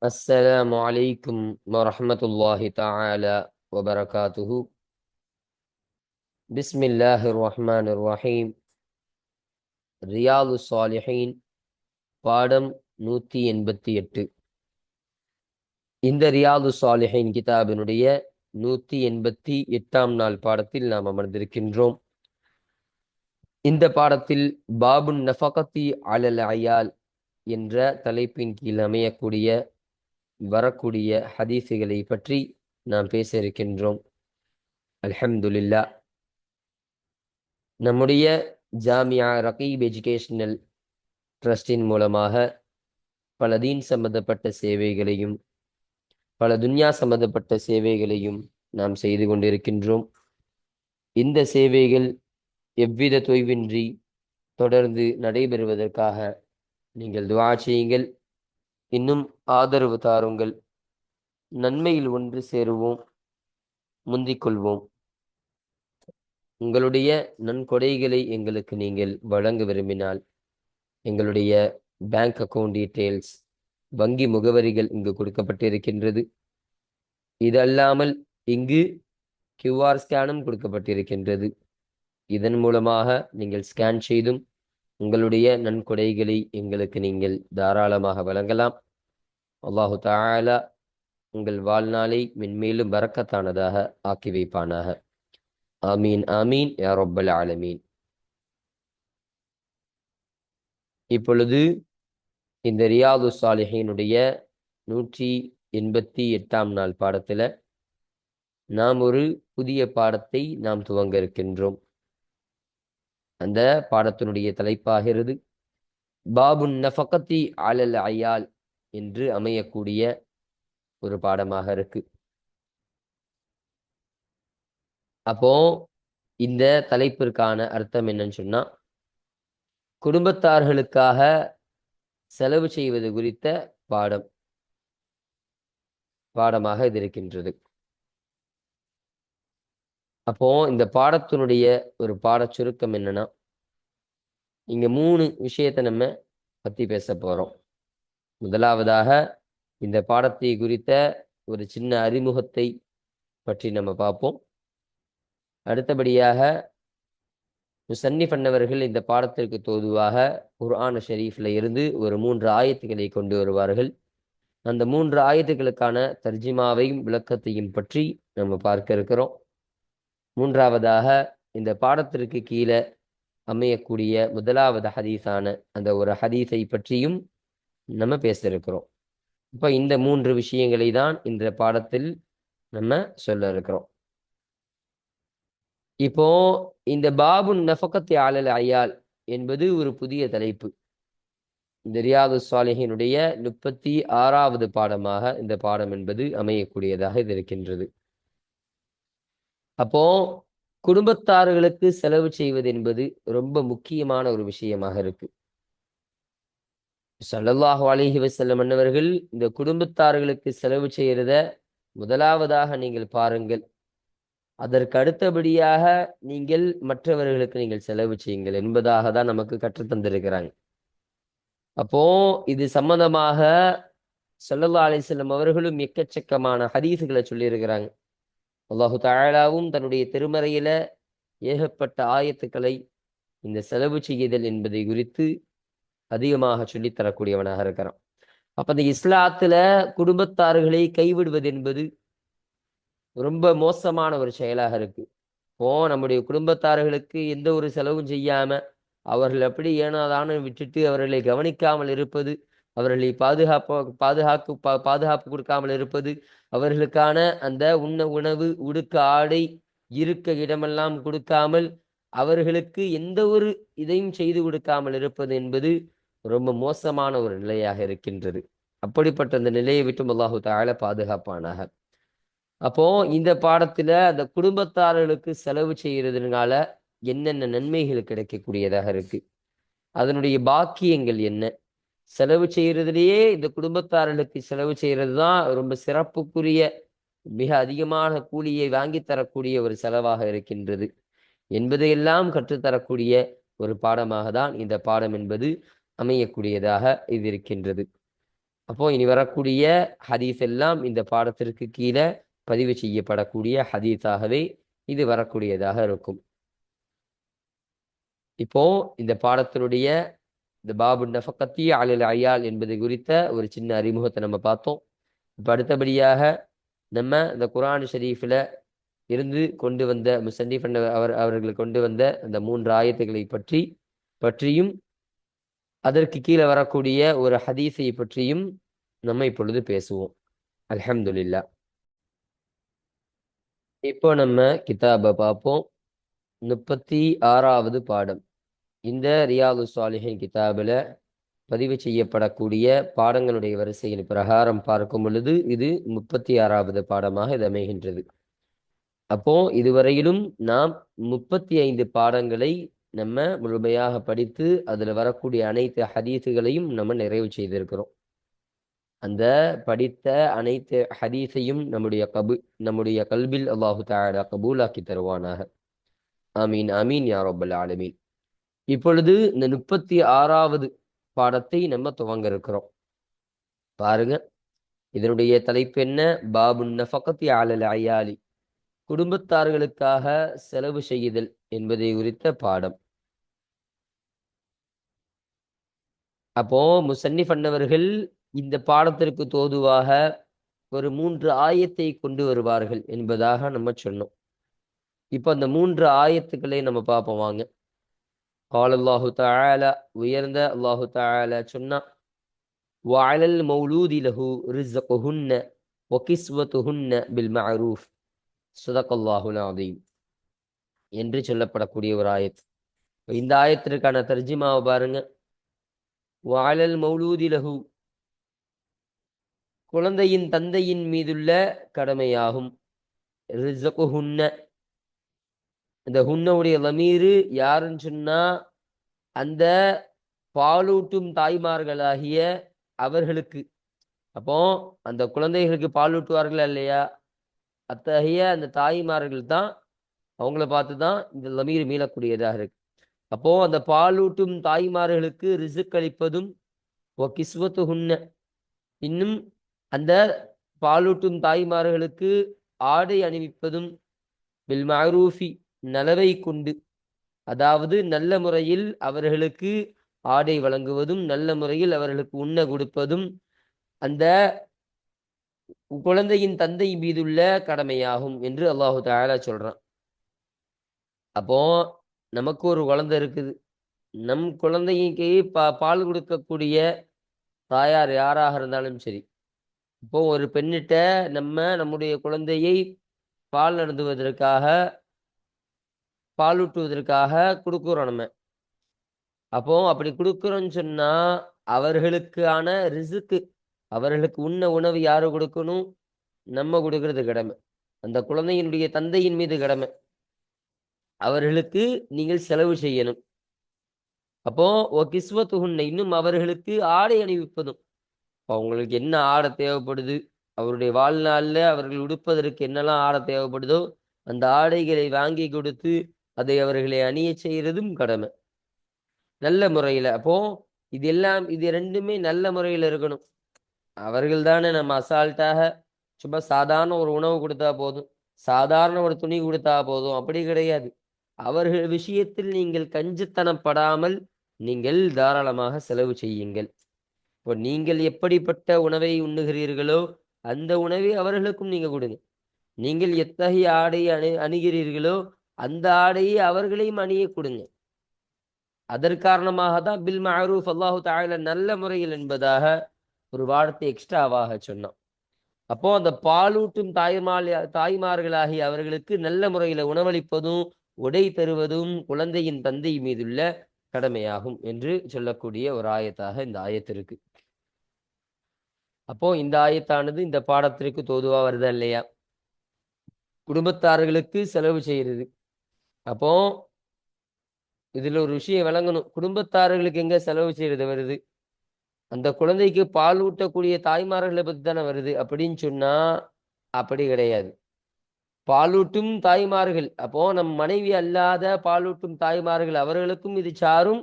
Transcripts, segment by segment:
السلام عليكم ورحمة الله تعالى وبركاته. بسم الله الرحمن الرحيم. ரியாது சாலிஹீன் பாடம் 188. இந்த ரியாது சாலிஹீன் கிதாபினுடைய 188ஆம் நாள் பாடத்தில் நாம் அமர்ந்திருக்கின்றோம். இந்த பாடத்தில் பாபுன் நஃபகத்தி அலல் அயால் என்ற தலைப்பின் கீழ் அமையக்கூடிய வரக்கூடிய ஹதீஸுகளை பற்றி நாம் பேச இருக்கின்றோம். அல்ஹம்துலில்லாஹ். நம்முடைய ஜாமியா ரகீப் எஜுகேஷனல் ட்ரஸ்டின் மூலமாக பல தீன் சம்பந்தப்பட்ட சேவைகளையும் பல துன்யா சம்பந்தப்பட்ட சேவைகளையும் நாம் செய்து கொண்டிருக்கின்றோம். இந்த சேவைகள் எவ்வித தொய்வின்றி தொடர்ந்து நடைபெறுவதற்காக நீங்கள் துஆ செய்யுங்கள். இன்னும் ஆதரவு தாருங்கள். நன்மையில் ஒன்று சேருவோம், முந்திக் கொள்வோம். உங்களுடைய நன்கொடைகளை எங்களுக்கு நீங்கள் வழங்க விரும்பினால் எங்களுடைய பேங்க் அக்கவுண்ட் டீட்டெயில்ஸ், வங்கி முகவரிகள் இங்கு கொடுக்கப்பட்டிருக்கின்றது. இது அல்லாமல் இங்கு QR ஸ்கேனும் கொடுக்கப்பட்டிருக்கின்றது. இதன் மூலமாக நீங்கள் ஸ்கேன் செய்தும் உங்களுடைய நன்கொடைகளை எங்களுக்கு நீங்கள் தாராளமாக வழங்கலாம். அல்லாஹு தஆலா உங்கள் வாழ்நாளை மென்மேலும் பரக்கத்தானதாக ஆக்கி வைப்பானாக. ஆமீன் ஆமீன் யா ரப்பல் ஆலமீன். இப்பொழுது இந்த ரியாது சாலிஹீனுடைய 188ஆம் நாள் பாடத்தில் நாம் ஒரு புதிய பாடத்தை நாம் துவங்க இருக்கின்றோம். அந்த பாடத்தினுடைய தலைப்பாகிறது பாபுன் நஃபகத்தி அலல் அயால் என்று அமையக்கூடிய ஒரு பாடமாக இருக்கு. அப்போ இந்த தலைப்பிற்கான அர்த்தம் என்னன்னு சொன்னா, குடும்பத்தார்களுக்காக செலவு செய்வது குறித்த பாடமாக இது இருக்கின்றது. அப்போ இந்த பாடத்தினுடைய ஒரு பாடச் சுருக்கம் என்னன்னா, இங்க 3 விஷயத்தை நம்ம பத்தி பேச போறோம். முதலாவதாக இந்த பாடத்தை குறித்த ஒரு சின்ன அறிமுகத்தை பற்றி நம்ம பார்ப்போம். அடுத்தபடியாக முசன்னிஃப் அன்னவர்கள் இந்த பாடத்திற்கு தோதுவாக குர்ஆன் ஷரீஃப்ல இருந்து ஒரு 3 ஆயத்துக்களை கொண்டு வருவார்கள். அந்த 3 ஆயத்துக்களுக்கான தர்ஜிமாவையும் விளக்கத்தையும் பற்றி நம்ம பார்க்க இருக்கிறோம். மூன்றாவதாக இந்த பாடத்திற்கு கீழே அமையக்கூடிய முதலாவது ஹதீஸான அந்த ஒரு ஹதீஸை பற்றியும் நம்ம பேச இருக்கிறோம். இப்போ இந்த 3 விஷயங்களை தான் இந்த பாடத்தில் நம்ம சொல்ல இருக்கிறோம். இப்போ இந்த பாபுன் நஃபகத்தி அலல் அயால் என்பது ஒரு புதிய தலைப்பு. இந்த ரியாது சாலிஹீனுடைய 36வது பாடமாக இந்த பாடம் என்பது அமையக்கூடியதாக இது இருக்கின்றது. அப்போ குடும்பத்தார்களுக்கு செலவு செய்வது என்பது ரொம்ப முக்கியமான ஒரு விஷயமாக இருக்கு. ஸல்லல்லாஹு அலைஹி வஸல்லம் அன்னவர்கள் இந்த குடும்பத்தார்களுக்கு செலவு செய்யறத முதலாவதாக நீங்கள் பாருங்கள், அதற்கு அடுத்தபடியாக நீங்கள் மற்றவர்களுக்கு நீங்கள் செலவு செய்யுங்கள் என்பதாக தான் நமக்கு கற்றுத்தந்திருக்கிறாங்க. அப்போ இது சம்பந்தமாக ஸல்லல்லாஹு அலைஹி வஸல்லம் அவர்களும் எக்கச்சக்கமான ஹதீஸுகளை சொல்லியிருக்கிறாங்க. அல்லாஹு தஆலாவும் தன்னுடைய திருமறையில ஏகப்பட்ட ஆயத்துக்களை இந்த செலவு செய்யுதல் என்பதை குறித்து அதிகமாக சொல்லித்தரக்கூடியவனாக இருக்கிறான். அப்ப இந்த இஸ்லாத்துல குடும்பத்தார்களை கைவிடுவது என்பது ரொம்ப மோசமான ஒரு செயலாக இருக்கு. இப்போ நம்முடைய குடும்பத்தார்களுக்கு எந்த ஒரு செலவும் செய்யாம அவர்கள் அப்படி ஏனாதானு விட்டுட்டு அவர்களை கவனிக்காமல் இருப்பது, அவர்களை பாதுகாப்பு கொடுக்காமல் இருப்பது, அவர்களுக்கான அந்த உண்ண உணவு, உடுக்க ஆடை, இருக்க இடமெல்லாம் கொடுக்காமல் அவர்களுக்கு எந்த ஒரு இதையும் செய்து கொடுக்காமல் இருப்பது என்பது ரொம்ப மோசமான ஒரு நிலையாக இருக்கின்றது. அப்படிப்பட்ட அந்த நிலையை விட்டு அல்லாஹு தஆலா பாதுகாப்பானாக. அப்போ இந்த பாடத்துல அந்த குடும்பத்தார்களுக்கு செலவு செய்யறதுனால என்னென்ன நன்மைகள் கிடைக்கக்கூடியதாக இருக்கு, அதனுடைய பாக்கியங்கள் என்ன, செலவு செய்யறதுலேயே இந்த குடும்பத்தார்களுக்கு செலவு செய்யறது தான் ரொம்ப சிறப்புக்குரிய, மிக அதிகமான கூலியை வாங்கி தரக்கூடிய ஒரு செலவாக இருக்கின்றது என்பதையெல்லாம் கற்றுத்தரக்கூடிய ஒரு பாடமாக தான் இந்த பாடம் என்பது அமையக்கூடியதாக இது இருக்கின்றது. அப்போ இனி வரக்கூடிய ஹதீஸ் எல்லாம் இந்த பாடத்திற்கு கீழே பதிவு செய்யப்படக்கூடிய ஹதீஸாகவே இது வரக்கூடியதாக இருக்கும். இப்போ இந்த பாடத்தினுடைய இந்த பாபு நஃபகத்தி அலல் அயால் என்பது குறித்த ஒரு சின்ன அறிமுகத்தை நம்ம பார்த்தோம். இப்போ அடுத்தபடியாக நம்ம இந்த குர்ஆன் ஷரீஃபில் இருந்து கொண்டு வந்த முசன்னிஃப் அவர்கள் கொண்டு வந்த அந்த 3 ஆயத்துக்களை பற்றியும் அதற்கு கீழே வரக்கூடிய ஒரு ஹதீஸை பற்றியும் நம்ம இப்பொழுது பேசுவோம். அல்ஹம்துலில்லாஹ். இப்போ நம்ம கிதாபை பார்ப்போம். 36வது பாடம். இந்த ரியாது சாலிஹின் கிதாபில் பதிவு செய்யப்படக்கூடிய பாடங்களுடைய வரிசையின் பிரகாரம் பார்க்கும் பொழுது இது 36வது பாடமாக இது அமைகின்றது. அப்போ இதுவரையிலும் நாம் 35 பாடங்களை நம்ம முழுமையாக படித்து அதில் வரக்கூடிய அனைத்து ஹதீஸுகளையும் நம்ம நிறைவு செய்திருக்கிறோம். அந்த படித்த அனைத்து ஹதீஸையும் நம்முடைய கல்பில் அல்லாஹு தஆலா கபூலாக்கி தருவானாக. ஆமீன் ஆமீன் யா ரப்பல் ஆலமீன். இப்பொழுது இந்த 36வது பாடத்தை நம்ம துவங்க இருக்கிறோம். பாருங்க, இதனுடைய தலைப்பு என்ன? பாபு நஃபகத்தி அலல் அயாலி, குடும்பத்தார்களுக்காக செலவு செய்யுதல் என்பதை குறித்த பாடம். அப்போ முசன்னிஃப் அன்னவர்கள் இந்த பாடத்திற்கு தோதுவாக ஒரு 3 ஆயத்தை கொண்டு வருவார்கள் என்பதாக நம்ம சொன்னோம். இப்போ அந்த 3 ஆயத்துக்களை நம்ம பார்ப்போம் வாங்க. قال الله تعالى, உயர்ந்த அல்லாஹு தஆலா சொன்னா, وعلى المولود له رزقهن وكسوتهن بالمعروف صدق الله العظيم என்று சொல்லப்படக்கூடிய ஒரு ஆயத். இந்த ஆயத்திற்கான தர்ஜிமாவை பாருங்க. وعلى المولود له, குழந்தையின் தந்தையின் மீதுள்ள கடமையாகும். ரிஸகுஹுன்ன, இந்த ஹுன்னவுடைய லமீரு யாருன்னு சொன்னா அந்த பாலூட்டும் தாய்மார்களாகிய அவர்களுக்கு. அப்போ அந்த குழந்தைகளுக்கு பாலூட்டுவார்கள் இல்லையா, அத்தகைய அந்த தாய்மார்கள் தான், அவங்கள பார்த்து தான் இந்த லமீர் மீளக்கூடியதாக இருக்கு. அப்போ அந்த பாலூட்டும் தாய்மார்களுக்கு ரிசுக் அளிப்பதும், கிஸ்வத்துஹுன்ன, இன்னும் அந்த பாலூட்டும் தாய்மார்களுக்கு ஆடை அணிவிப்பதும், பில் மஅரூஃபி, நலவை கொண்டு, அதாவது நல்ல முறையில் அவர்களுக்கு ஆடை வழங்குவதும், நல்ல முறையில் அவர்களுக்கு உண்ண கொடுப்பதும் அந்த குழந்தையின் தந்தை மீதுள்ள கடமையாகும் என்று அல்லாஹு தஆலா சொல்றான். அப்போ நமக்கு ஒரு குழந்தை இருக்குது. நம் குழந்தைக்கு பால் கொடுக்கக்கூடிய தாயார் யாராக இருந்தாலும் சரி, இப்போ ஒரு பெண்ணிட்ட நம்முடைய குழந்தையை பால் அருந்துவதற்காக, பாலூட்டுவதற்காக கொடுக்குறோம் நம்ம. அப்போ அப்படி கொடுக்குறோன்னு சொன்னா அவர்களுக்கான ரிசுக்கு, அவர்களுக்கு உண்ண உணவு யாரு கொடுக்கணும்? நம்ம கொடுக்கறது கடமை. அந்த குழந்தையினுடைய தந்தையின் மீது கடமை. அவர்களுக்கு நீங்கள் செலவு செய்யணும். அப்போ கிஸ்வத்துஹுன்ன, இன்னும் அவர்களுக்கு ஆடை அணிவிப்பதும். அவங்களுக்கு என்ன ஆடை தேவைப்படுது, அவருடைய வாழ்நாளில் அவர்கள் உடுப்பதற்கு என்னெல்லாம் ஆடை தேவைப்படுதோ அந்த ஆடைகளை வாங்கி கொடுத்து அதை அவர்களை அணிய செய்யறதும் கடமை, நல்ல முறையில். அப்போ இது ரெண்டுமே நல்ல முறையில் இருக்கணும். அவர்கள் தானே நம்ம அசால்ட்டாக சும்மா சாதாரண ஒரு உணவு கொடுத்தா போதும், சாதாரண ஒரு துணி கொடுத்தா போதும், அப்படி கிடையாது. அவர்கள் விஷயத்தில் நீங்கள் கஞ்சித்தனப்படாமல் நீங்கள் தாராளமாக செலவு செய்யுங்கள். இப்போ நீங்கள் எப்படிப்பட்ட உணவை உண்ணுகிறீர்களோ அந்த உணவை அவர்களுக்கும் நீங்க கொடுங்க. நீங்கள் எத்தகைய ஆடை அணுகிறீர்களோ அந்த ஆடையை அவர்களையும் அணிய கொடுங்க. அதற்காரணமாக தான் பில் மஅரூஃப், அல்லாஹு தஆலா நல்ல முறையில் என்பதாக ஒரு வார்த்தை எக்ஸ்ட்ராவாக சொன்னான். அப்போ அந்த பாலூட்டும் தாய்மார்களாகிய அவர்களுக்கு நல்ல முறையில் உணவளிப்பதும் உடை தருவதும் குழந்தையின் தந்தை மீதுள்ள கடமையாகும் என்று சொல்லக்கூடிய ஒரு ஆயத்தாக இந்த ஆயத்து இருக்கு. அப்போ இந்த ஆயத்தானது இந்த பாடத்திற்கு தோதுவா வருதா இல்லையா? குடும்பத்தார்களுக்கு செலவு செய்யறது. அப்போ இதுல ஒரு விஷயம் விளங்கணும். குடும்பத்தார்களுக்கு எங்க செலவு செய்யறது வருது? அந்த குழந்தைக்கு பால் ஊட்டக்கூடிய தாய்மார்களை பத்தி தானே வருது. அப்படின்னு சொன்னா அப்படி கிடையாது. பாலூட்டும் தாய்மார்கள், அப்போ நம் மனைவி அல்லாத பாலூட்டும் தாய்மார்கள் அவர்களுக்கும் இது சாரும்.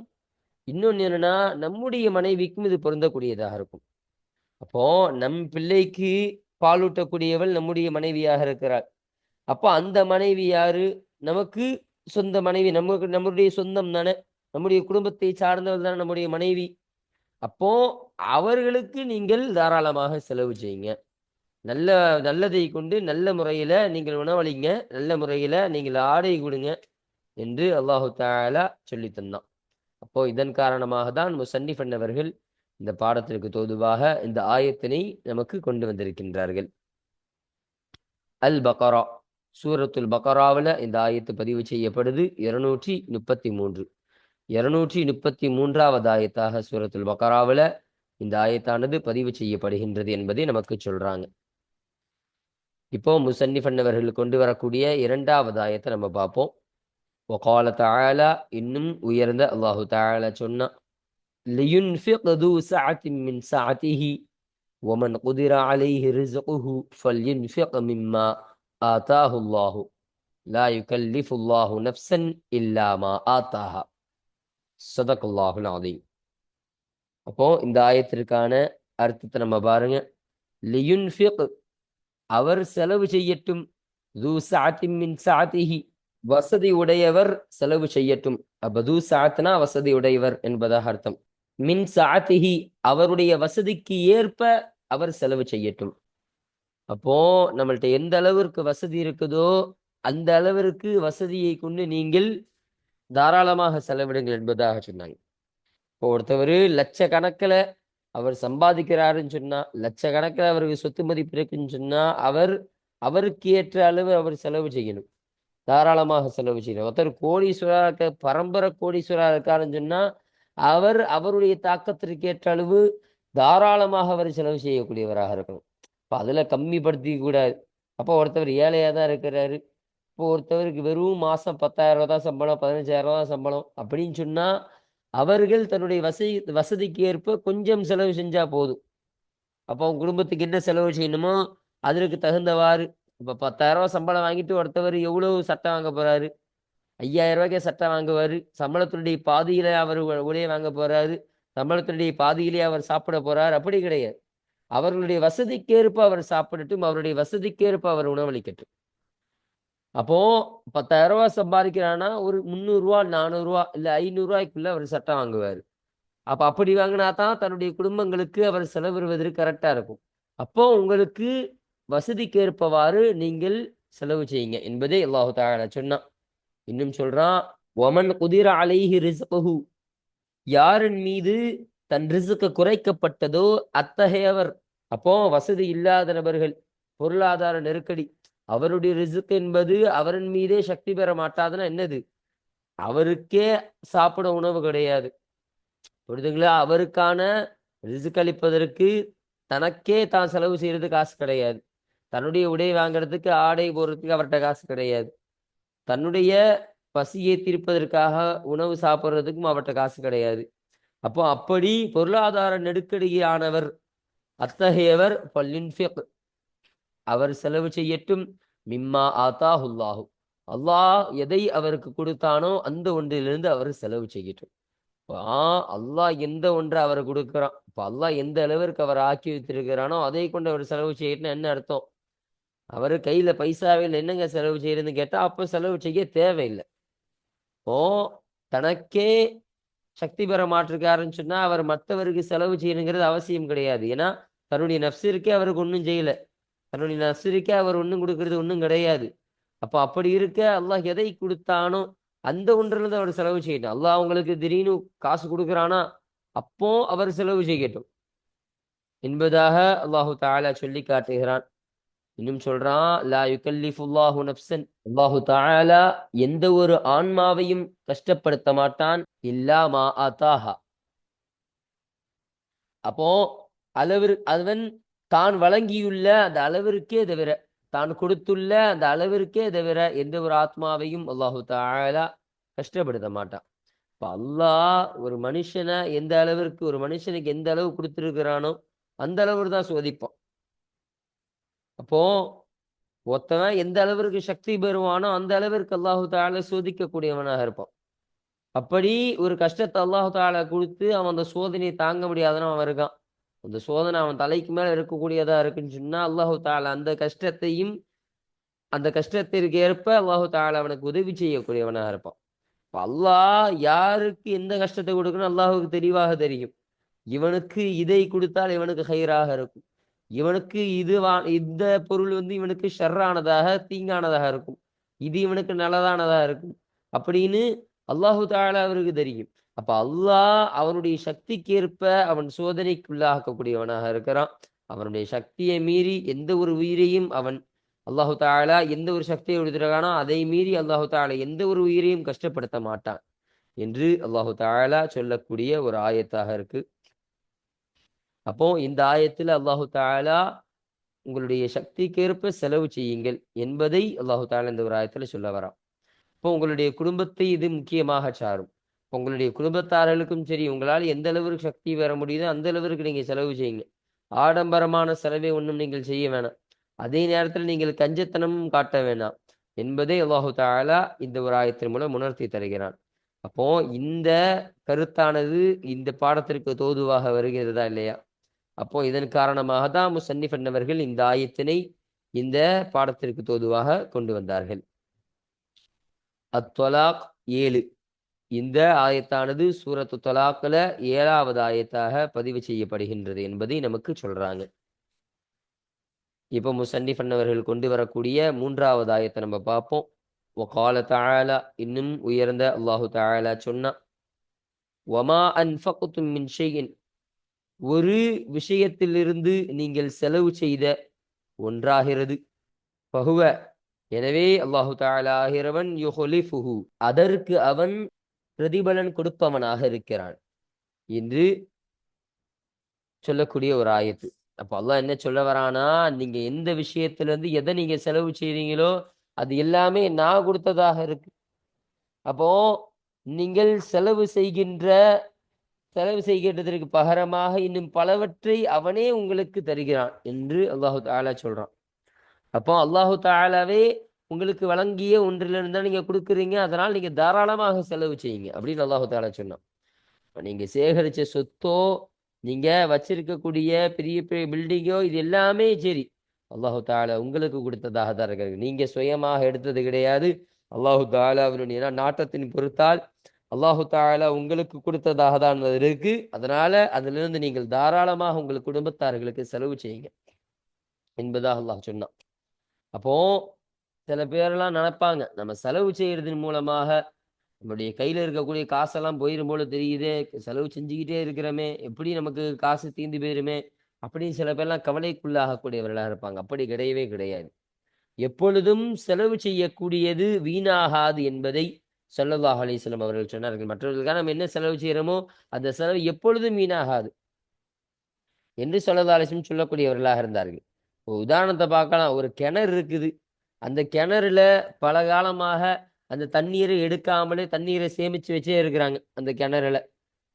இன்னொன்னு என்னன்னா நம்முடைய மனைவிக்கும் இது பொருந்தக்கூடியதாக இருக்கும். அப்போ நம் பிள்ளைக்கு பாலூட்டக்கூடியவள் நம்முடைய மனைவியாக இருக்கிறாள். அப்போ அந்த மனைவி யாரு? நமக்கு சொந்த மனைவி. நமக்கு நம்முடைய சொந்தம் தானே. நம்முடைய குடும்பத்தை சார்ந்தவள் தானே நம்முடைய மனைவி. அப்போ அவர்களுக்கு நீங்கள் தாராளமாக செலவு செய்யுங்க. நல்ல நல்லதை கொண்டு நல்ல முறையில நீங்கள் உணவளிங்க. நல்ல முறையில நீங்கள் ஆடை கொடுங்க என்று அல்லாஹு தஆலா சொல்லித் தந்தான். அப்போ இதன் காரணமாக தான் முஸன்னிஃப் அவர்கள் இந்த பாடத்திற்கு தோதுவாக இந்த ஆயத்தினை நமக்கு கொண்டு வந்திருக்கின்றார்கள். அல் பக்ரா சூரத்துல் பக்ராவுல இந்த ஆயத்து பதிவு செய்யப்படுது 233. 233வது ஆயத்தாக சூரத்துல் பக்ராவுல இந்த ஆயத்தானது பதிவு செய்யப்படுகின்றது என்பதை நமக்கு சொல்றாங்க. இப்போ முஸன்னிஃப் அவர்கள் கொண்டு வரக்கூடிய 2வது ஆயத்தை நம்ம பார்ப்போம். வகால தஆலா இன்னும் உயர்ந்த அல்லாஹு தஆலா சொன்னா லியுன்ஃபிக் து சஅத்தின் மின் சஅத்திஹி ومن قدر عليه رزقه فلينفق مما آتاه الله لا يكلف الله نفسا إلا ما آتاها صدق الله العظيم. அப்போ இந்த ஆயத்திற்கான அர்த்தத்தை நம்ம பாருங்க. லியுன்ஃபிக் அவர் செலவு செய்யட்டும். து சஅத்தின் மின் சஅத்திஹி வசதி உடையவர் செலவு செய்யட்டும். அப்ப து சஅத்னா வசதி உடையவர் என்பதாக அர்த்தம். மின் சஅத்திஹி அவருடைய வசதிக்கு ஏற்ப அவர் செலவு செய்யட்டும். அப்போ நம்மள்ட்ட எந்த அளவிற்கு வசதி இருக்குதோ அந்த அளவிற்கு வசதியை கொண்டு நீங்கள் தாராளமாக செலவிடுங்கள் என்பதாக சொன்னாங்க. இப்போ ஒருத்தவர் லட்சக்கணக்கில் அவர் சம்பாதிக்கிறாருன்னு சொன்னா, லட்சக்கணக்கில் அவருக்கு சொத்து மதிப்பு இருக்குன்னு சொன்னா, அவருக்கு ஏற்ற அளவு அவர் செலவு செய்யணும். தாராளமாக செலவு செய்யணும். ஒருத்தர் கோடீஸ்வரா இருக்க பரம்பரை கோடீஸ்வரா இருக்காருன்னு சொன்னா, அவருடைய தாக்கத்திற்கு ஏற்ற அளவு தாராளமாக அவர் செலவு செய்யக்கூடியவராக இருக்கணும். இப்போ அதில் கம்மிப்படுத்திக்க கூடாது. அப்போ ஒருத்தவர் ஏழையாக தான் இருக்கிறாரு. இப்போ ஒருத்தவருக்கு வெறும் மாதம் 10,000 தான் சம்பளம், 15,000 தான் சம்பளம் அப்படின்னு சொன்னால், அவர்கள் தன்னுடைய வசதிக்கு ஏற்ப கொஞ்சம் செலவு செஞ்சால் போதும். அப்போ அவங்க குடும்பத்துக்கு என்ன செலவு செய்யணுமோ அதற்கு தகுந்தவாறு. இப்போ 10,000 சம்பளம் வாங்கிட்டு ஒருத்தவர் எவ்வளோ சட்டை வாங்க போகிறாரு? 5,000 சட்டை வாங்குவார். சம்பளத்தினுடைய பாதியில் அவர் உடைய வாங்க போகிறாரு. சம்பளத்தினுடைய பாதியிலே அவர் சாப்பிட போகிறார். அப்படி கிடையாது. அவர்களுடைய வசதிக்கேற்ப அவர் சாப்பிடட்டும். அவருடைய வசதிக்கேற்ப அவர் உணவளிக்கட்டும். அப்போ 10,000 சம்பாதிக்கிறான்னா ஒரு 300 400 இல்லை 500 அவர் சட்டை வாங்குவார். அப்போ அப்படி வாங்கினா தான் தன்னுடைய குடும்பங்களுக்கு அவர் செலவிடுவதற்கு கரெக்டாக இருக்கும். அப்போ உங்களுக்கு வசதிக்கேற்பவாறு நீங்கள் செலவு செய்யுங்க என்பதே அல்லாஹு தஆலா சொன்னான். இன்னும் சொல்றான், ஒமன் குதிர அலைஹி ரிஸ்குஹு யாரின் மீது தன் ரிஸ்க் குறைக்கப்பட்டதோ அத்தகையவர். அப்போ வசதி இல்லாத நபர்கள், பொருளாதார நெருக்கடி, அவருடைய ரிஸ்க் என்பது அவரின் மீதே சக்தி பெற மாட்டாதுன்னா என்னது? அவருக்கே சாப்பிட உணவு கிடையாது. புரியுதுங்களா? அவருக்கான ரிஸ்க் அளிப்பதற்கு தனக்கே தான் செலவு செய்யறது காசு கிடையாது. தன்னுடைய உடை வாங்குறதுக்கு ஆடை போடுறதுக்கு அவர்கிட்ட காசு கிடையாது. தன்னுடைய பசியை தீர்ப்பதற்காக உணவு சாப்பிட்றதுக்கும் அவர்கிட்ட காசு கிடையாது. அப்போ அப்படி பொருளாதார நெருக்கடியானவர் அத்தகையவர் ஃபல்யுன்ஃபிக் அவர் செலவு செய்யட்டும். மிம்மா ஆதாஹுல்லாஹு அல்லாஹ் எதை அவருக்கு கொடுத்தானோ அந்த ஒன்றிலிருந்து அவர் செலவு செய்யட்டும். அல்லாஹ் எந்த ஒன்றை அவர் கொடுக்குறான், இப்போ அல்லாஹ் எந்த அளவிற்கு அவர் ஆக்கி வைத்திருக்கிறானோ அதை கொண்டு அவர் செலவு செய்யட்டும்னு என்ன அர்த்தம்? அவர் கையில் பைசாவில் என்னங்க செலவு செய்யறதுன்னு கேட்டால் அப்போ செலவு செய்ய தேவையில்லை. இப்போ தனக்கே சக்தி பெற மாட்டிருக்காருன்னு சொன்னால் அவர் மற்றவருக்கு செலவு செய்யணுங்கிறது அவசியம் கிடையாது. ஏன்னா தன்னுடைய நஃப்ஸிற்கே அவருக்கு ஒன்றும் செய்யலை. தன்னுடைய நஃப்ஸிற்கே அவர் ஒன்றும் கொடுக்கறது ஒன்றும் கிடையாது. அப்போ அப்படி இருக்க அல்லாஹ் எதை கொடுத்தானோ அந்த ஒன்றிலிருந்து அவர் செலவு செய்யட்டும். அல்லாஹ் அவங்களுக்கு திடீர்னு காசு கொடுக்குறானா அப்போ அவர் செலவு செய்யட்டும் என்பதாக அல்லாஹு தஆலா சொல்லி காட்டுகிறான். இன்னும் சொல்றான், லா யுகல்லிஃபுல்லாஹு நஃப்ஸன் அல்லாஹு தஆலா எந்த ஒரு ஆன்மாவையும் கஷ்டப்படுத்த மாட்டான். இல்லா மா ஆதாஹா அப்போ அவன் தான் வழங்கியுள்ள அந்த அளவிற்கே தவிர, தான் கொடுத்துள்ள அந்த அளவிற்கே தவிர எந்த ஒரு ஆத்மாவையும் அல்லாஹு தஆலா கஷ்டப்படுத்த மாட்டான். இப்போ அல்லாஹ் ஒரு மனுஷனை எந்த அளவிற்கு ஒரு மனுஷனுக்கு எந்த அளவு கொடுத்துருக்கிறானோ அந்த அளவு தான் சோதிப்பான். அப்போ ஒருத்தவன் எந்த அளவிற்கு சக்தி பெறுவானோ அந்த அளவிற்கு அல்லாஹு தஆலா சோதிக்கக்கூடியவனாக இருப்பான். அப்படி ஒரு கஷ்டத்தை அல்லாஹு தஆலா கொடுத்து அவன் அந்த சோதனையை தாங்க முடியாதவன் அவன் இருக்கான். அந்த சோதனை அவன் தலைக்கு மேல இருக்கக்கூடியதா இருக்குன்னு சொன்னா அல்லாஹு தாலா அந்த கஷ்டத்திற்கு ஏற்ப அல்லாஹு தாலா அவனுக்கு உதவி செய்யக்கூடியவனாக இருப்பான். அல்லாஹ் யாருக்கு எந்த கஷ்டத்தை கொடுக்கணும் அல்லாஹுக்கு தெளிவாக தெரியும். இவனுக்கு இதை கொடுத்தால் இவனுக்கு ஹைராக இருக்கும், இவனுக்கு இந்த பொருள் இவனுக்கு ஷர்ரானதாக தீங்கானதாக இருக்கும், இது இவனுக்கு நல்லதானதாக இருக்கும் அப்படின்னு அல்லாஹு தாலா அவருக்கு தெரியும். அப்ப அல்லாஹ் அவனுடைய சக்திக்கேற்ப அவன் சோதனைக்குள்ளாக்கக்கூடியவனாக இருக்கிறான். அவனுடைய சக்தியை மீறி எந்த ஒரு உயிரையும் அல்லாஹு தாலா எந்த ஒரு சக்தியை கொடுத்துருக்கானோ அதை மீறி அல்லாஹு தாலா எந்த ஒரு உயிரையும் கஷ்டப்படுத்த மாட்டான் என்று அல்லாஹு தாலா சொல்லக்கூடிய ஒரு ஆயத்தாக இருக்கு. அப்போ இந்த ஆயத்தில் அல்லாஹு தாலா உங்களுடைய சக்திக்கேற்ப செலவு செய்யுங்கள் என்பதை அல்லாஹு தாலா இந்த ஒரு ஆயத்தில் சொல்ல வரான். இப்போ உங்களுடைய குடும்பத்தை இது முக்கியமாக சாரும். உங்களுடைய குடும்பத்தார்களுக்கும் சரி, உங்களால் எந்த அளவிற்கு சக்தி வர முடியுதோ அந்த அளவிற்கு நீங்கள் செலவு செய்யுங்க. ஆடம்பரமான செலவை ஒன்றும் நீங்கள் செய்ய வேணாம், அதே நேரத்தில் நீங்கள் கஞ்சத்தனமும் காட்ட வேணாம் என்பதை அல்லாஹு தாலா இந்த ஒரு ஆயத்தின் மூலம் உணர்த்தி தருகிறான். அப்போ இந்த கருத்தானது இந்த பாடத்திற்கு தோதுவாக வருகிறதா இல்லையா? அப்போ இதன் காரணமாக தான் முசன்னிஃப் அவர்கள் இந்த ஆயத்தினை இந்த பாடத்திற்கு தோதுவாக கொண்டு வந்தார்கள். அத்வலாக் 7 இந்த ஆயத்தானது சூரத்து தொலாக்ல 7வது ஆயத்தாக பதிவு செய்யப்படுகின்றது என்பதை நமக்கு சொல்றாங்க. இப்போ முசன்னிஃப் அவர்கள் கொண்டு வரக்கூடிய 3வது ஆயத்தை நம்ம பார்ப்போம். வகால தஆலா, இன்னும் உயர்ந்த அல்லாஹு தஆலா சொன்னா, வமா அன்ஃபக்தும் மின் ஷைஇன், ஒரு விஷயத்திலிருந்து நீங்கள் செலவு செய்த ஒன்றாகிறது, ஃபஹுவ, எனவே அல்லாஹு தஆலா ஆகிறவன், யுஹ்லிஃபுஹு, அதற்கு அவன் பிரதிபலன் கொடுப்பவனாக இருக்கிறான் என்று சொல்லக்கூடிய ஒரு ஆயத்து. அப்போ அல்லாஹ் என்ன சொல்ல வரானா, நீங்க எந்த விஷயத்திலிருந்து எதை நீங்க செலவு செய்றீங்களோ அது எல்லாமே நான் கொடுத்ததாக இருக்கு. அப்போ நீங்கள் செலவு செய்கின்றதற்கு பகரமாக இன்னும் பலவற்றை அவனே உங்களுக்கு தருகிறான் என்று அல்லாஹு தஆலா சொல்றான். அப்போ அல்லாஹு தஆலாவே உங்களுக்கு வழங்கிய ஒன்றிலிருந்து தான் நீங்க கொடுக்குறீங்க, அதனால் நீங்க தாராளமாக செலவு செய்யுங்க அப்படின்னு அல்லாஹு தஆலா சொன்னான். நீங்க சேகரிச்ச சொத்தோ, நீங்க வச்சிருக்கக்கூடிய பெரிய பெரிய பில்டிங்கோ, இது எல்லாமே சரி அல்லாஹு தாலா உங்களுக்கு கொடுத்ததாக தான் இருக்கிறது. நீங்க சுயமாக எடுத்தது கிடையாது. அல்லாஹு தாலாவினுடைய நாட்டத்தின் பொறுத்தால் அல்லாஹு தாலா உங்களுக்கு கொடுத்ததாக தான் இருக்கு. அதனால அதிலிருந்து நீங்கள் தாராளமாக உங்கள் குடும்பத்தார்களுக்கு செலவு செய்யுங்க என்பதாக அல்லாஹ் சொன்னான். அப்போ சில பேரெல்லாம் நினைப்பாங்க, நம்ம செலவு செய்யறதன் மூலமாக நம்முடைய கையில இருக்கக்கூடிய காசெல்லாம் போயிடும் போல தெரியுதே, செலவு செஞ்சுக்கிட்டே இருக்கிறோமே, எப்படி நமக்கு காசு தீர்ந்து போயிருமே அப்படின்னு சில பேர்லாம் கவலைக்குள்ளாகக்கூடியவர்களாக இருப்பாங்க. அப்படி கிடையவே கிடையாது. எப்பொழுதும் செலவு செய்யக்கூடியது வீணாகாது என்பதை ஸல்லல்லாஹு அலைஹி வஸல்லம் அவர்கள் சொன்னார்கள். மற்றவர்களுக்காக நம்ம என்ன செலவு செய்யறோமோ அந்த செலவு எப்பொழுதும் வீணாகாது என்று ஸல்லல்லாஹு அலைஹி வஸல்லம் சொல்லக்கூடியவர்களாக இருந்தார்கள். ஒரு உதாரணத்தை பார்க்கலாம். ஒரு கிணறு இருக்குது. அந்த கிணறுல பல காலமாக அந்த தண்ணீரை எடுக்காமலே தண்ணீரை சேமிச்சு வச்சே இருக்கிறாங்க அந்த கிணறுல.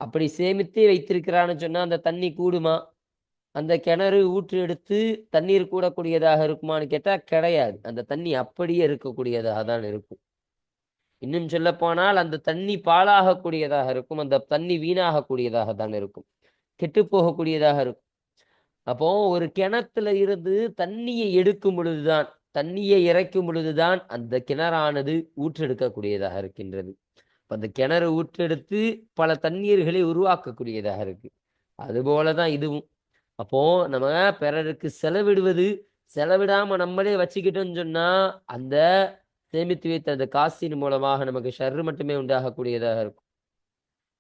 அப்படி சேமித்து வைத்திருக்கிறான்னு சொன்னா அந்த தண்ணி கூடுமா? அந்த கிணறு ஊற்று எடுத்து தண்ணீர் கூடக்கூடியதாக இருக்குமான்னு கேட்டா கிடையாது. அந்த தண்ணி அப்படியே இருக்கக்கூடியதாக தான் இருக்கும். இன்னும் சொல்ல போனால் அந்த தண்ணி பாழாகக்கூடியதாக இருக்கும். அந்த தண்ணி வீணாகக்கூடியதாக தான் இருக்கும். கெட்டு போகக்கூடியதாக இருக்கும். அப்போ ஒரு கிணத்துல இருந்து தண்ணியை எடுக்கும் பொழுதுதான், தண்ணியை இறைக்கும் பொழுதுதான் அந்த கிணறானது ஊற்றெடுக்கக்கூடியதாக இருக்கின்றது. அந்த கிணறு ஊற்றெடுத்து பல தண்ணீர்களை உருவாக்கக்கூடியதாக இருக்கு. அதுபோலதான் இதுவும். அப்போ நம்ம பிறருக்கு செலவிடாம நம்மளே வச்சுக்கிட்டோம்னு சொன்னா அந்த சேமித்து வைத்த அந்த காசின் மூலமாக நமக்கு ஷர்ரு மட்டுமே உண்டாகக்கூடியதாக இருக்கும்.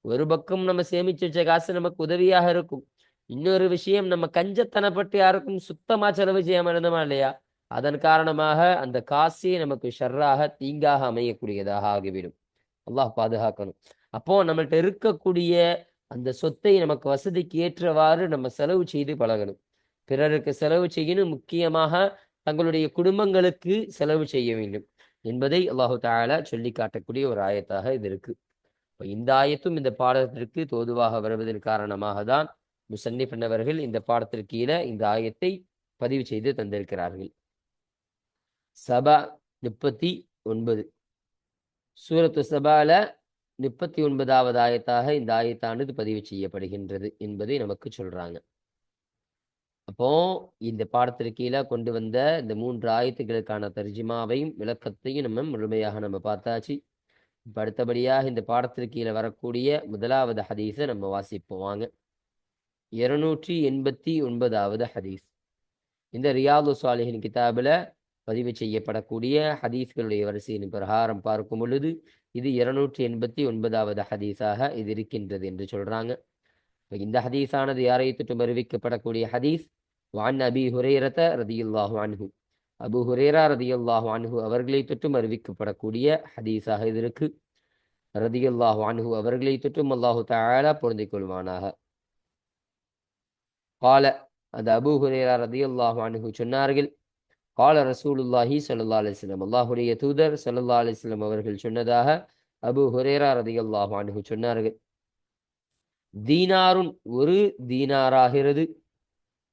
ஒரு பக்கம் நம்ம சேமிச்சு வச்ச காசு நமக்கு உதவியாக இருக்கும். இன்னொரு விஷயம், நம்ம கஞ்சத்தனப்பட்டு யாருக்கும் சுத்தமா செலவு செய்யாம இருந்தோமா இல்லையா, அதன் காரணமாக அந்த காசே நமக்கு ஷர்ராக தீங்காக அமையக்கூடியதாக ஆகிவிடும். அல்லாஹ் பாதுகாக்கணும். அப்போ நம்மள்ட்ட இருக்கக்கூடிய அந்த சொத்தை நமக்கு வசதிக்கு ஏற்றவாறு நம்ம செலவு செய்து பழகணும். பிறருக்கு செலவு செய்யணும், முக்கியமாக தங்களுடைய குடும்பங்களுக்கு செலவு செய்ய வேண்டும் என்பதை அல்லாஹு தஆலா சொல்லி காட்டக்கூடிய ஒரு ஆயத்தாக இது இருக்கு. இந்த ஆயத்தும் இந்த பாடத்திற்கு தோதுவாக வருவதன் காரணமாக தான் முசன்னிஃப் அவர்கள் இந்த பாடத்திற்கு கீழே இந்த ஆயத்தை பதிவு செய்து தந்திருக்கிறார்கள். சபா 39, சூரத்து சபால 39வது ஆயத்தாக இந்த ஆயத்தானது பதிவு செய்யப்படுகின்றது என்பதை நமக்கு சொல்றாங்க. அப்போ இந்த பாடத்திற்கு கீழே கொண்டு வந்த இந்த 3 ஆயத்துகளுக்கான தர்ஜிமாவையும் விளக்கத்தையும் முழுமையாக பார்த்தாச்சு. இப்ப அடுத்தபடியாக இந்த பாடத்திற்கு கீழே வரக்கூடிய முதலாவது ஹதீஸை நம்ம வாசிப்போம் வாங்க. 289வது ஹதீஸ். இந்த ரியாது சாலிஹின் கிதாபில் பதிவு செய்யப்படக்கூடிய ஹதீஸ்களுடைய வரிசையின் பிரகாரம் பார்க்கும் பொழுது இது 289வது ஹதீஸாக இது இருக்கின்றது என்று சொல்றாங்க. இந்த ஹதீஸானது யாரை தொட்டும் அறிவிக்கப்படக்கூடிய ஹதீஸ்? வான் அபி ஹுரைரத ரதியல்லாஹு அன்ஹு, அபு ஹுரைரா ரதியல்லாஹு அன்ஹு அவர்களை தொட்டும் அறிவிக்கப்படக்கூடிய ஹதீஸாக இது இருக்கு. ரதியல்லாஹு அன்ஹு அவர்களை தொட்டும் அல்லாஹு தஆலா பொருந்திக் கொள்வானாக. கால, அந்த அபு ஹுரைரா ரதியல்லாஹு அன்ஹு சொன்னார்கள், கால ரசூலுல்லாஹி ஸல்லல்லாஹு அலைஹி வஸல்லம், அல்லாஹ்வுடைய தூதர் ஸல்லல்லாஹு அலைஹி வஸல்லம் அவர்கள் சொன்னதாக அபு ஹுரைரா ரதியல்லாஹு அன்ஹு சொன்னார்கள், தீனாருன் ஒரு தீனாராகிறது,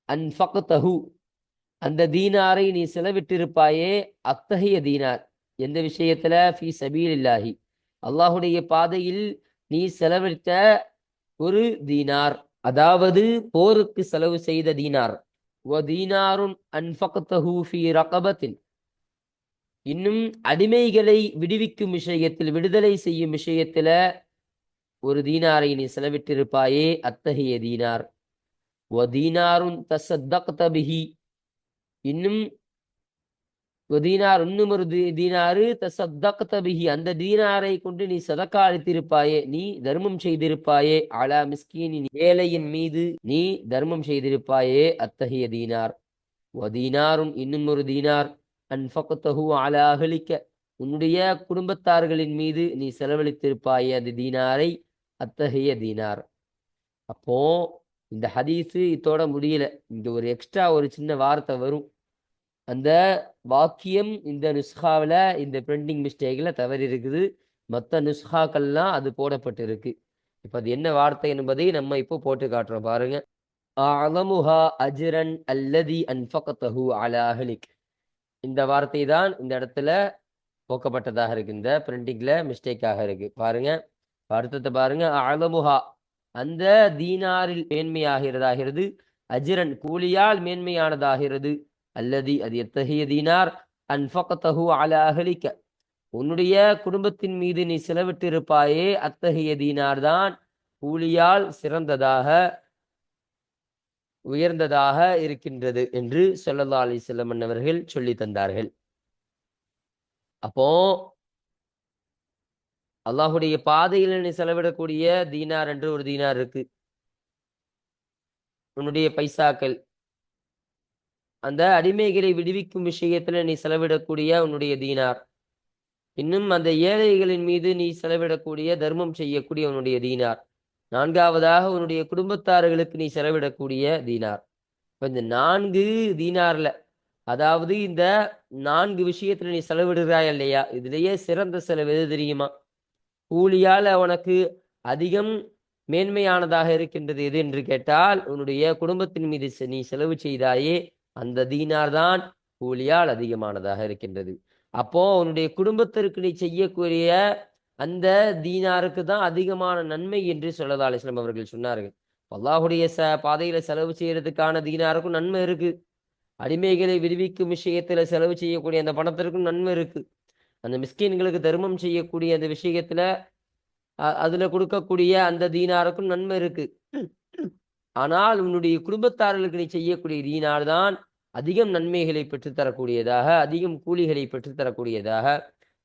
அன்ஃபக்தஹு அந்த தீனாரை நீ செலவிட்டிருப்பாயே, அத்தகைய தீனார் எந்த விஷயத்துல? ஃபீ சபீலில்லாஹி அல்லாஹுடைய பாதையில் நீ செலவிட்ட ஒரு தீனார், அதாவது போருக்கு செலவு செய்த தீனார். வ தீனாருன் அன்ஃபக்தஹு ஃபீ ரகபத்தின் இன்னும் அடிமைகளை விடுவிக்கும் விஷயத்தில், விடுதலை செய்யும் விஷயத்துல ஒரு தீனாரை நீ செலவிட்டிருப்பாயே, அத்தகைய தீனார். வ தீனாருன் தஸத்தக்த பிஹி இன்னும் ஒரு தீனாரு தஸத்தக்த பிஹி அந்த தீனாரை கொண்டு நீ சதக்கா அளித்திருப்பாயே, நீ தர்மம் செய்திருப்பாயே, அலா மிஸ்கீனின் ஏழையின் மீது நீ தர்மம் செய்திருப்பாயே, அத்தகைய தீனார். வ தீனாருன் இன்னும் ஒரு தீனார் அன்ஃபக்தஹு அலா அஹ்லிக உன்னுடைய குடும்பத்தார்களின் மீது நீ செலவழித்திருப்பாயே அந்த தீனாரை, அத்தகைய தீனார். அப்போ இந்த ஹதீஸு இதோட முடியல. இங்க ஒரு எக்ஸ்ட்ரா ஒரு சின்ன வார்த்தை வரும். அந்த வாக்கியம் இந்த நுஸ்காவில் இந்த பிரிண்டிங் மிஸ்டேக்கில் தவறி இருக்குது. மற்ற நுஸ்காக்கள்லாம் அது போடப்பட்டு இருக்கு. இப்போ அது என்ன வார்த்தை என்பதை நம்ம இப்போ போட்டு காட்டுறோம் பாருங்க. அஅலமுஹா அஜ்ரன் அல்லதி அன்ஃபக்தஹு அலா அஹ்லிக் இந்த வார்த்தை தான் இந்த இடத்துல போக்கப்பட்டதாக இருக்கு. இந்த பிரிண்டிங்ல மிஸ்டேக்காக இருக்கு பாருங்க. அர்த்தத்தை பாருங்க. அஅலமுஹா அந்த தீனாரில் மேன்மையாகிறதாகிறது, அஜ்ரன் கூலியால் மேன்மையானதாகிறது, அல்லதி அது எத்தகைய தீனார், அன்ஃபக்தஹு அலா அஹ்லிக உன்னுடைய குடும்பத்தின் மீது நீ செலவிட்டு இருப்பாயே, அத்தகைய தீனார் தான் கூலியால் சிறந்ததாக உயர்ந்ததாக இருக்கின்றது என்று ஸல்லல்லாஹு அலைஹி வஸல்லம் அவர்கள் சொல்லி தந்தார்கள். அப்போ அல்லாஹுடைய பாதையில் நீ செலவிடக்கூடிய தீனார் என்று ஒரு தீனார் இருக்கு. உன்னுடைய பைசாக்கள், அந்த அடிமைகளை விடுவிக்கும் விஷயத்துல நீ செலவிடக்கூடிய உன்னுடைய தீனார், இன்னும் அந்த ஏழைகளின் மீது நீ செலவிடக்கூடிய தர்மம் செய்யக்கூடிய உன்னுடைய தீனார், நான்காவதாக உன்னுடைய குடும்பத்தார்களுக்கு நீ செலவிடக்கூடிய தீனார். இப்ப இந்த 4 தீனார்ல, அதாவது இந்த 4 விஷயத்துல நீ செலவிடுகிறாய் இல்லையா, இதுலயே சிறந்த செலவு எது தெரியுமா? கூலியால் உனக்கு அதிகம் மேன்மையானதாக இருக்கின்றது எது என்று கேட்டால், உன்னுடைய குடும்பத்தின் மீது நீ செலவு செய்தாயே அந்த தீனார் தான் கூலியால் அதிகமானதாக இருக்கின்றது. அப்போ உன்னுடைய குடும்பத்திற்கு நீ செய்யக்கூடிய அந்த தீனாருக்கு தான் அதிகமான நன்மை என்று ஸல்லல்லாஹு அலைஹி வஸல்லம் அவர்கள் சொன்னார்கள். அல்லாஹுடைய பாதையில செலவு செய்யறதுக்கான தீனாருக்கும் நன்மை இருக்கு. அடிமைகளை விடுவிக்கும் விஷயத்துல செலவு செய்யக்கூடிய அந்த பணத்திற்கும் நன்மை இருக்கு. அந்த மிஸ்கீன்களுக்கு தர்மம் செய்யக்கூடிய அந்த விஷயத்துல அதுல கொடுக்கக்கூடிய அந்த தீனாருக்கும் நன்மை இருக்கு. ஆனால் உன்னுடைய குடும்பத்தார்களுக்கு நீ செய்யக்கூடிய தீனார் தான் அதிகம் நன்மைகளை பெற்றுத்தரக்கூடியதாக, அதிகம் கூலிகளை பெற்றுத்தரக்கூடியதாக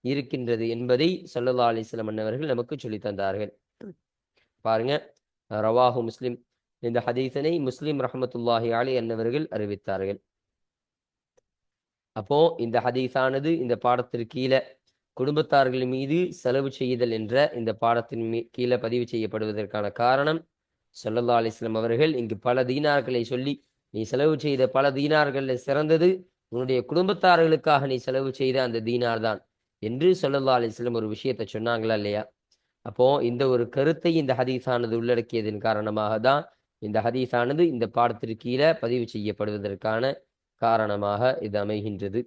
இருக்கின்றது என்பதை ஸல்லல்லாஹு அலைஹி வஸல்லம் அவர்கள் நமக்கு சொல்லி தந்தார்கள். பாருங்க, ரவாஹு முஸ்லிம் இந்த ஹதீஸனை முஸ்லிம் ரஹ்மத்துல்லாஹி அலைஹி அன்னவர்கள் அறிவித்தார்கள். அப்போ இந்த ஹதீஸானது இந்த பாடத்திற்கு கீழே குடும்பத்தார்கள் மீது செலவு செய்தல் என்ற இந்த பாடத்தின் கீழே பதிவு செய்யப்படுவதற்கான காரணம், ஸல்லல்லாஹு அலைஹி வஸல்லம் அவர்கள் இங்கு பல தீனார்களை சொல்லி, நீ செலவு செய்த பல தீனார்கள் சிறந்தது உன்னுடைய குடும்பத்தார்களுக்காக நீ செலவு செய்த அந்த தீனார் தான் என்று ஸல்லல்லாஹு அலைஹி வஸல்லம் ஒரு விஷயத்தை சொன்னாங்களா இல்லையா? அப்போ இந்த ஒரு கருத்தை இந்த ஹதீஸானது உள்ளடக்கியதன் காரணமாக தான் இந்த ஹதீஸானது இந்த பாடத்திற்கு கீழே பதிவு செய்யப்படுவதற்கான காரணமாக இது அமைகின்றது.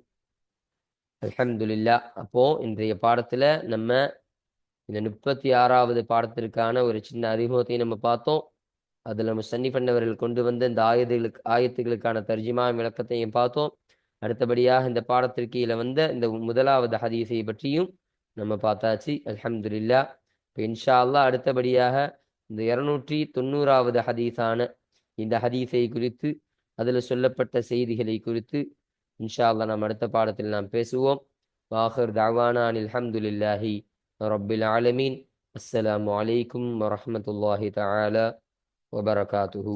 அல்ஹம்துலில்லாஹ். அப்போ இன்றைய பாடத்துல நம்ம இந்த 36வது பாடத்திற்கான ஒரு சின்ன அறிமுகத்தை நம்ம பார்த்தோம். அதில் முசன்னிஃப் அன்னவர்கள் கொண்டு வந்த இந்த ஆயத்துகளுக்கான தர்ஜிமா விளக்கத்தையும் பார்த்தோம். அடுத்தபடியாக இந்த பாடத்திற்கு கீழே வந்த இந்த முதலாவது ஹதீஸை பற்றியும் நம்ம பார்த்தாச்சு. அல்ஹம்துலில்லாஹ். இப்போ இன்ஷா அல்லாஹ் அடுத்தபடியாக இந்த 290வது ஹதீஸான இந்த ஹதீஸை குறித்து அதில் சொல்லப்பட்ட செய்திகளை குறித்து இன்ஷா அல்லாஹ் நாம் அடுத்த பாடத்தில் நாம் பேசுவோம். வாஹிர் தஅவானா அனில் ஹம்துலில்லாஹி ரப்பில் ஆலமீன். அஸ்ஸலாமு அலைக்கும் வரஹ்மத்துல்லாஹி தஆலா வபரகாத்துஹு.